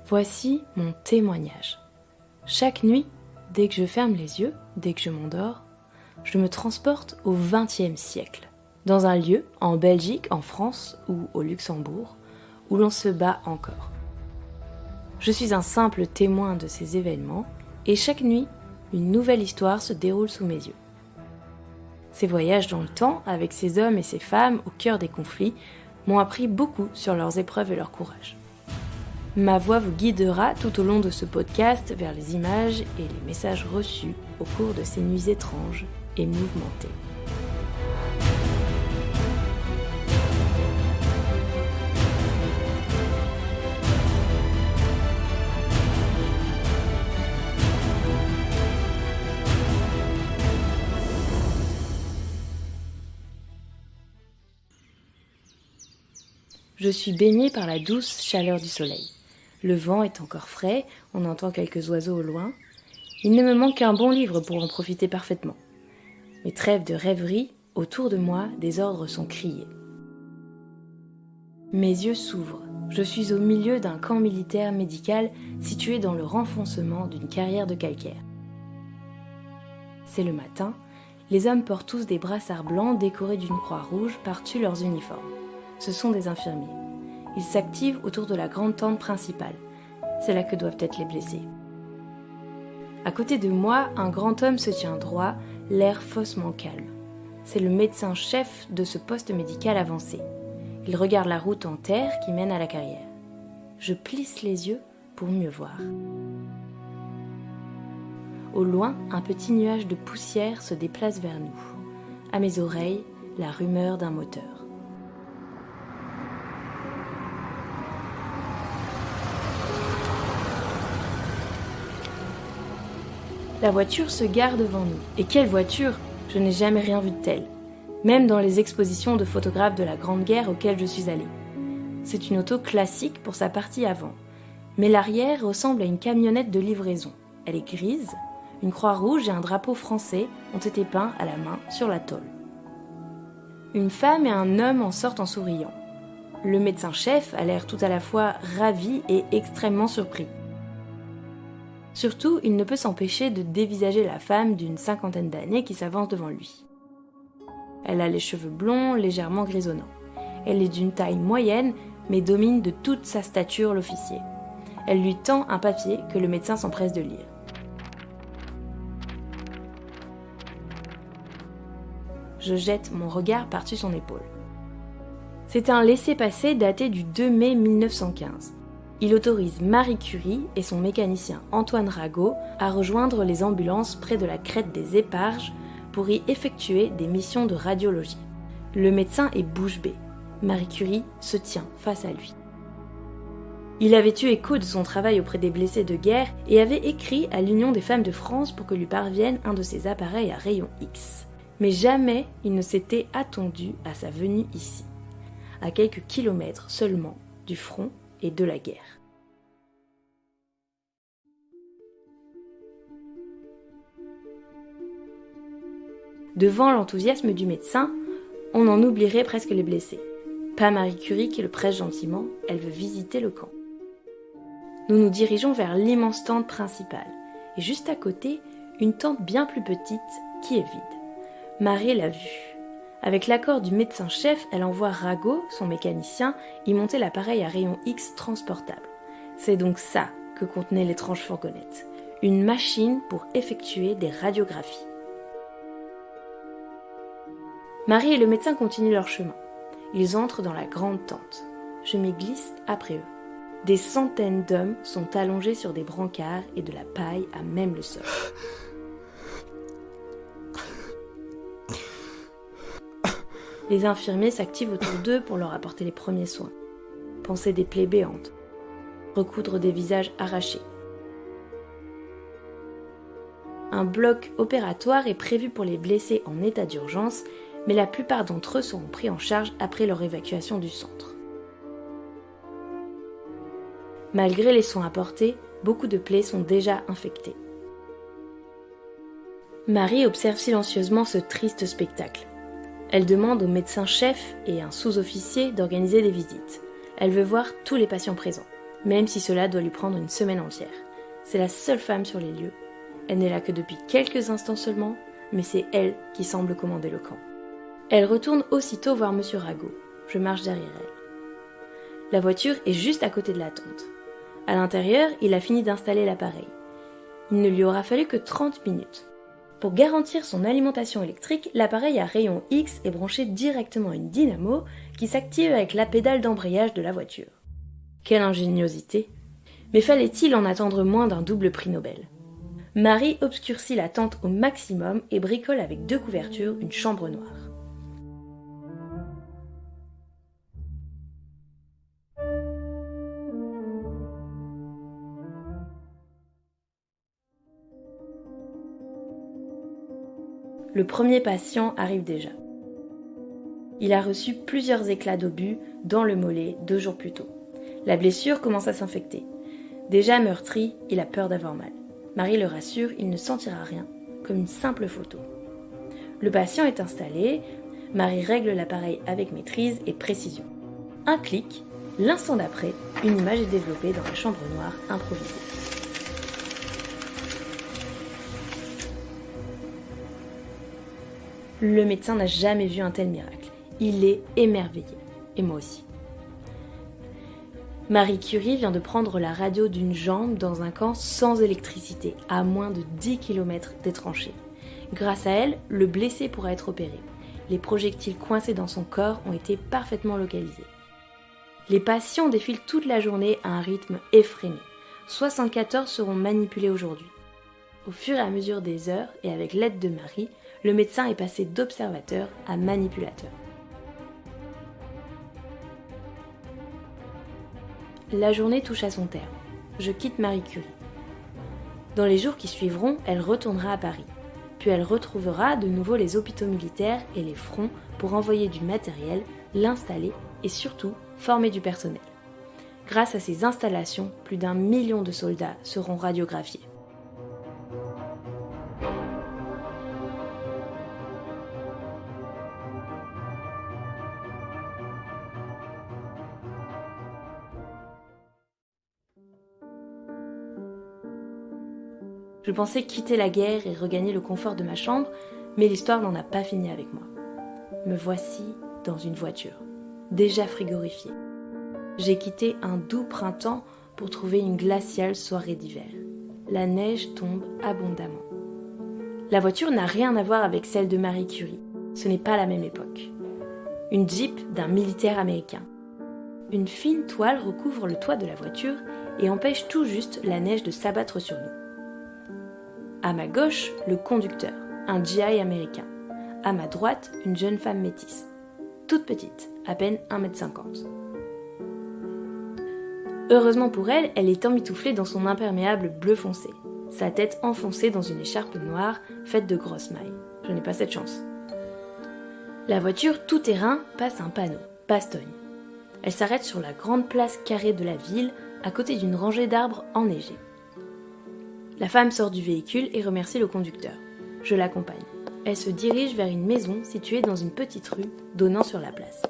Voici mon témoignage. Chaque nuit, dès que je ferme les yeux, dès que je m'endors, je me transporte au XXe siècle, dans un lieu, en Belgique, en France ou au Luxembourg, où l'on se bat encore. Je suis un simple témoin de ces événements, et chaque nuit, une nouvelle histoire se déroule sous mes yeux. Ces voyages dans le temps, avec ces hommes et ces femmes au cœur des conflits, m'ont appris beaucoup sur leurs épreuves et leur courage. Ma voix vous guidera tout au long de ce podcast vers les images et les messages reçus au cours de ces nuits étranges et mouvementées. Je suis baignée par la douce chaleur du soleil. Le vent est encore frais, on entend quelques oiseaux au loin. Il ne me manque qu'un bon livre pour en profiter parfaitement. Mes trêves de rêverie, autour de moi, des ordres sont criés. Mes yeux s'ouvrent. Je suis au milieu d'un camp militaire médical situé dans le renfoncement d'une carrière de calcaire. C'est le matin, les hommes portent tous des brassards blancs décorés d'une croix rouge par-dessus leurs uniformes. Ce sont des infirmiers. Ils s'activent autour de la grande tente principale. C'est là que doivent être les blessés. À côté de moi, un grand homme se tient droit, l'air faussement calme. C'est le médecin-chef de ce poste médical avancé. Il regarde la route en terre qui mène à la carrière. Je plisse les yeux pour mieux voir. Au loin, un petit nuage de poussière se déplace vers nous. À mes oreilles, la rumeur d'un moteur. La voiture se gare devant nous. Et quelle voiture! Je n'ai jamais rien vu de tel. Même dans les expositions de photographes de la Grande Guerre auxquelles je suis allée. C'est une auto classique pour sa partie avant. Mais l'arrière ressemble à une camionnette de livraison. Elle est grise, une croix rouge et un drapeau français ont été peints à la main sur la tôle. Une femme et un homme en sortent en souriant. Le médecin-chef a l'air tout à la fois ravi et extrêmement surpris. Surtout, il ne peut s'empêcher de dévisager la femme d'une 50aine d'années qui s'avance devant lui. Elle a les cheveux blonds, légèrement grisonnants. Elle est d'une taille moyenne, mais domine de toute sa stature l'officier. Elle lui tend un papier que le médecin s'empresse de lire. Je jette mon regard par-dessus son épaule. C'est un laissez-passer daté du 2 mai 1915. Il autorise Marie Curie et son mécanicien Antoine Rago à rejoindre les ambulances près de la crête des Éparges pour y effectuer des missions de radiologie. Le médecin est bouche bée. Marie Curie se tient face à lui. Il avait eu écho de son travail auprès des blessés de guerre et avait écrit à l'Union des femmes de France pour que lui parvienne un de ses appareils à rayon X. Mais jamais il ne s'était attendu à sa venue ici, à quelques kilomètres seulement du front et de la guerre. Devant l'enthousiasme du médecin, on en oublierait presque les blessés. Pas Marie Curie qui le presse gentiment, elle veut visiter le camp. Nous nous dirigeons vers l'immense tente principale, et juste à côté, une tente bien plus petite qui est vide. Marie l'a vue. Avec l'accord du médecin-chef, elle envoie Rago, son mécanicien, y monter l'appareil à rayon X transportable. C'est donc ça que contenait l'étrange fourgonnette. Une machine pour effectuer des radiographies. Marie et le médecin continuent leur chemin. Ils entrent dans la grande tente. Je m'y glisse après eux. Des centaines d'hommes sont allongés sur des brancards et de la paille à même le sol. Les infirmiers s'activent autour d'eux pour leur apporter les premiers soins. Panser des plaies béantes. Recoudre des visages arrachés. Un bloc opératoire est prévu pour les blessés en état d'urgence, mais la plupart d'entre eux seront pris en charge après leur évacuation du centre. Malgré les soins apportés, beaucoup de plaies sont déjà infectées. Marie observe silencieusement ce triste spectacle. Elle demande au médecin-chef et un sous-officier d'organiser des visites. Elle veut voir tous les patients présents. même si cela doit lui prendre une semaine entière. C'est la seule femme sur les lieux. Elle n'est là que depuis quelques instants seulement, mais c'est elle qui semble commander le camp. Elle retourne aussitôt voir Monsieur Rago. Je marche derrière elle. La voiture est juste à côté de la tente. À l'intérieur, il a fini d'installer l'appareil. Il ne lui aura fallu que 30 minutes. Pour garantir son alimentation électrique, l'appareil à rayon X est branché directement à une dynamo qui s'active avec la pédale d'embrayage de la voiture. Quelle ingéniosité! Mais fallait-il en attendre moins d'un double prix Nobel? Marie obscurcit la tente au maximum et bricole avec 2 couvertures une chambre noire. Le premier patient arrive déjà. Il a reçu plusieurs éclats d'obus dans le mollet 2 jours plus tôt. La blessure commence à s'infecter. Déjà meurtri, il a peur d'avoir mal. Marie le rassure, il ne sentira rien, comme une simple photo. Le patient est installé, Marie règle l'appareil avec maîtrise et précision. Un clic, l'instant d'après, une image est développée dans la chambre noire improvisée. Le médecin n'a jamais vu un tel miracle. Il est émerveillé. Et moi aussi. Marie Curie vient de prendre la radio d'une jambe dans un camp sans électricité, à moins de 10 km des tranchées. Grâce à elle, le blessé pourra être opéré. Les projectiles coincés dans son corps ont été parfaitement localisés. Les patients défilent toute la journée à un rythme effréné. 74 seront manipulés aujourd'hui. Au fur et à mesure des heures, et avec l'aide de Marie, le médecin est passé d'observateur à manipulateur. La journée touche à son terme. Je quitte Marie Curie. Dans les jours qui suivront, elle retournera à Paris. Puis elle retrouvera de nouveau les hôpitaux militaires et les fronts pour envoyer du matériel, l'installer et surtout former du personnel. Grâce à ces installations, plus d'1 million de soldats seront radiographiés. Je pensais quitter la guerre et regagner le confort de ma chambre, mais l'histoire n'en a pas fini avec moi. Me voici dans une voiture, déjà frigorifiée. J'ai quitté un doux printemps pour trouver une glaciale soirée d'hiver. La neige tombe abondamment. La voiture n'a rien à voir avec celle de Marie Curie. Ce n'est pas la même époque. Une Jeep d'un militaire américain. Une fine toile recouvre le toit de la voiture et empêche tout juste la neige de s'abattre sur nous. À ma gauche, le conducteur, un GI américain. À ma droite, une jeune femme métisse. Toute petite, à peine 1m50. Heureusement pour elle, elle est emmitouflée dans son imperméable bleu foncé. Sa tête enfoncée dans une écharpe noire faite de grosses mailles. Je n'ai pas cette chance. La voiture tout-terrain passe un panneau, Bastogne. Elle s'arrête sur la grande place carrée de la ville, à côté d'une rangée d'arbres enneigés. La femme sort du véhicule et remercie le conducteur. Je l'accompagne. Elle se dirige vers une maison située dans une petite rue donnant sur la place.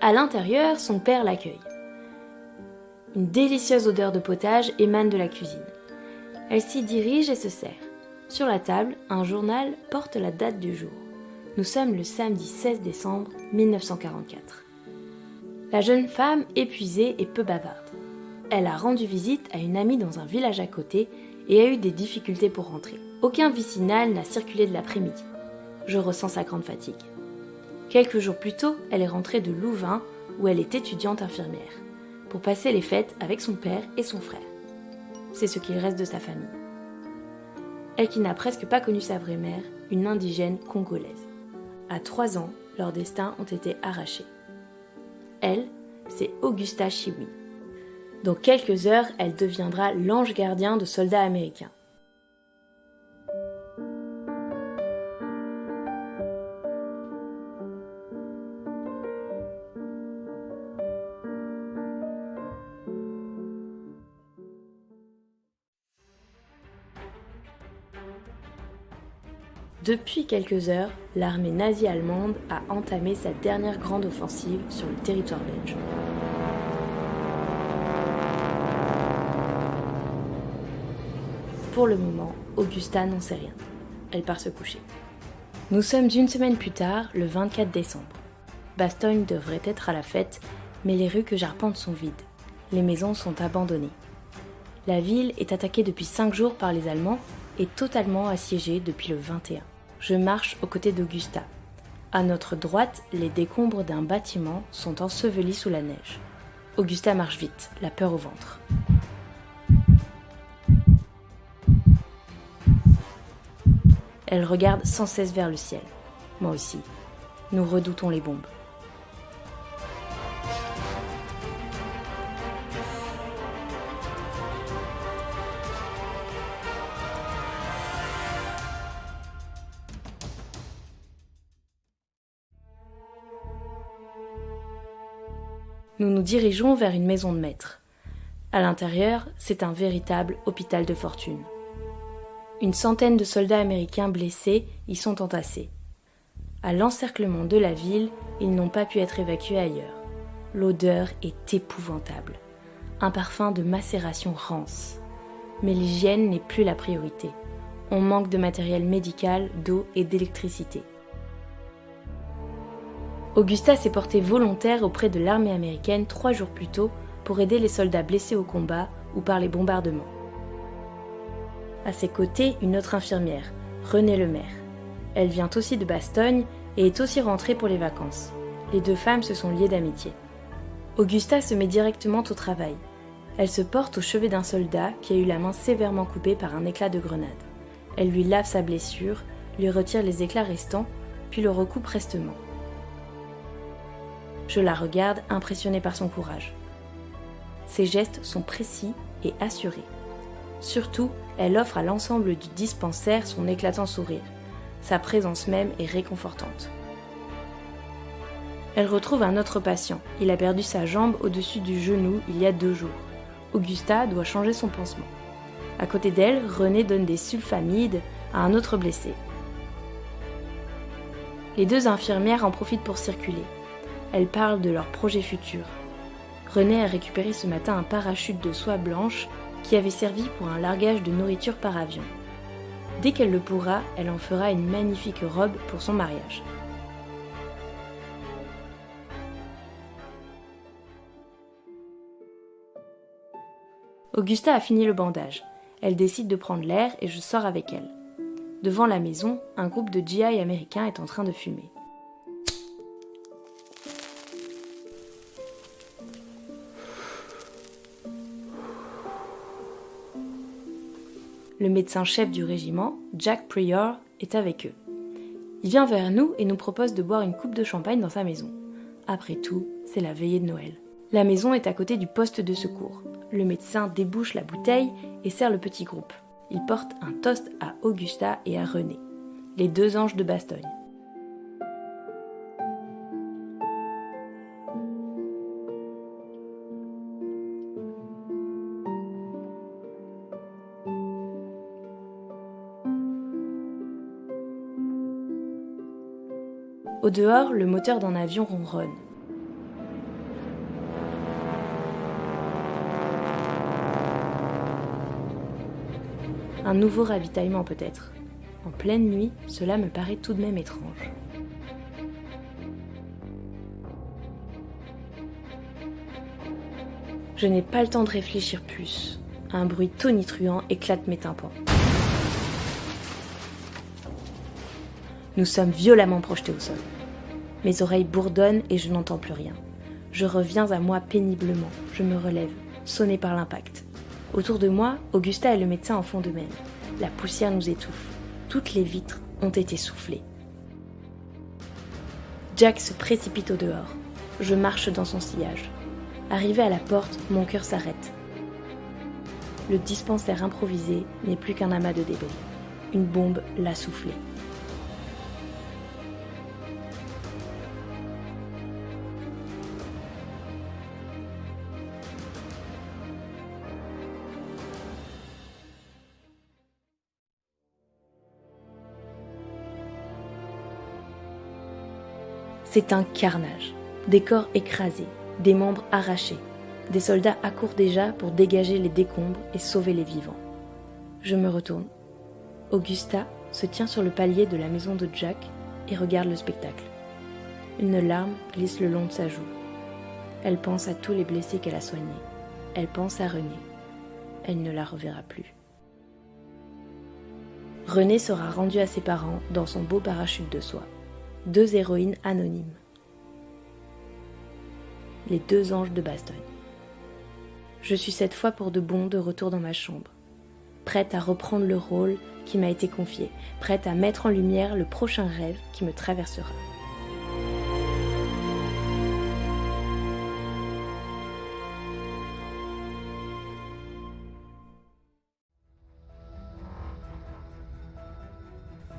À l'intérieur, son père l'accueille. Une délicieuse odeur de potage émane de la cuisine. Elle s'y dirige et se sert. Sur la table, un journal porte la date du jour. Nous sommes le samedi 16 décembre 1944. La jeune femme, épuisée et peu bavarde. Elle a rendu visite à une amie dans un village à côté et a eu des difficultés pour rentrer. Aucun vicinal n'a circulé de l'après-midi. Je ressens sa grande fatigue. Quelques jours plus tôt, elle est rentrée de Louvain, où elle est étudiante infirmière, pour passer les fêtes avec son père et son frère. C'est ce qu'il reste de sa famille. Elle qui n'a presque pas connu sa vraie mère, une indigène congolaise. À 3 ans, leurs destins ont été arrachés. Elle, c'est Augusta Chiwi. Dans quelques heures, elle deviendra l'ange gardien de soldats américains. Depuis quelques heures, l'armée nazie allemande a entamé sa dernière grande offensive sur le territoire belge. Pour le moment, Augusta n'en sait rien. Elle part se coucher. Nous sommes une semaine plus tard, le 24 décembre. Bastogne devrait être à la fête, mais les rues que j'arpente sont vides. Les maisons sont abandonnées. La ville est attaquée depuis 5 jours par les Allemands et totalement assiégée depuis le 21. Je marche aux côtés d'Augusta. À notre droite, les décombres d'un bâtiment sont ensevelis sous la neige. Augusta marche vite, la peur au ventre. Elle regarde sans cesse vers le ciel. Moi aussi. Nous redoutons les bombes. Nous nous dirigeons vers une maison de maître. À l'intérieur, c'est un véritable hôpital de fortune. Une centaine de soldats américains blessés y sont entassés. À l'encerclement de la ville, ils n'ont pas pu être évacués ailleurs. L'odeur est épouvantable. Un parfum de macération rance. Mais l'hygiène n'est plus la priorité. On manque de matériel médical, d'eau et d'électricité. Augusta s'est portée volontaire auprès de l'armée américaine 3 jours plus tôt pour aider les soldats blessés au combat ou par les bombardements. À ses côtés, une autre infirmière, Renée Lemaire. Elle vient aussi de Bastogne et est aussi rentrée pour les vacances. Les 2 femmes se sont liées d'amitié. Augusta se met directement au travail. Elle se porte au chevet d'un soldat qui a eu la main sévèrement coupée par un éclat de grenade. Elle lui lave sa blessure, lui retire les éclats restants, puis le recoupe prestement. Je la regarde, impressionnée par son courage. Ses gestes sont précis et assurés. Surtout, elle offre à l'ensemble du dispensaire son éclatant sourire. Sa présence même est réconfortante. Elle retrouve un autre patient. Il a perdu sa jambe au-dessus du genou il y a 2 jours. Augusta doit changer son pansement. À côté d'elle, Renée donne des sulfamides à un autre blessé. Les 2 infirmières en profitent pour circuler. Elles parlent de leurs projets futurs. Renée a récupéré ce matin un parachute de soie blanche qui avait servi pour un largage de nourriture par avion. Dès qu'elle le pourra, elle en fera une magnifique robe pour son mariage. Augusta a fini le bandage. Elle décide de prendre l'air et je sors avec elle. Devant la maison, un groupe de GI américains est en train de fumer. Le médecin-chef du régiment, Jack Prior, est avec eux. Il vient vers nous et nous propose de boire une coupe de champagne dans sa maison. Après tout, c'est la veillée de Noël. La maison est à côté du poste de secours. Le médecin débouche la bouteille et sert le petit groupe. Il porte un toast à Augusta et à Renée, les 2 anges de Bastogne. Au dehors, le moteur d'un avion ronronne. Un nouveau ravitaillement peut-être. En pleine nuit, cela me paraît tout de même étrange. Je n'ai pas le temps de réfléchir plus. Un bruit tonitruant éclate mes tympans. Nous sommes violemment projetés au sol. Mes oreilles bourdonnent et je n'entends plus rien. Je reviens à moi péniblement. Je me relève, sonnée par l'impact. Autour de moi, Augusta et le médecin en font de même. La poussière nous étouffe. Toutes les vitres ont été soufflées. Jack se précipite au dehors. Je marche dans son sillage. Arrivé à la porte, mon cœur s'arrête. Le dispensaire improvisé n'est plus qu'un amas de débris. Une bombe l'a soufflé. C'est un carnage. Des corps écrasés, des membres arrachés. Des soldats accourent déjà pour dégager les décombres et sauver les vivants. Je me retourne. Augusta se tient sur le palier de la maison de Jack et regarde le spectacle. Une larme glisse le long de sa joue. Elle pense à tous les blessés qu'elle a soignés. Elle pense à Renée. Elle ne la reverra plus. Renée sera rendue à ses parents dans son beau parachute de soie. 2 héroïnes anonymes. Les 2 anges de Bastogne. Je suis cette fois pour de bon de retour dans ma chambre, prête à reprendre le rôle qui m'a été confié, prête à mettre en lumière le prochain rêve qui me traversera.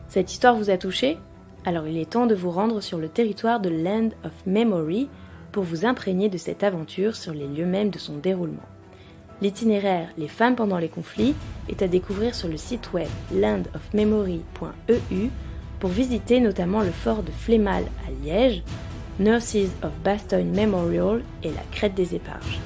Cette histoire vous a touché ? Alors il est temps de vous rendre sur le territoire de Land of Memory pour vous imprégner de cette aventure sur les lieux mêmes de son déroulement. L'itinéraire Les femmes pendant les conflits est à découvrir sur le site web landofmemory.eu pour visiter notamment le fort de Flémal à Liège, Nurses of Bastogne Memorial et la crête des Éparges.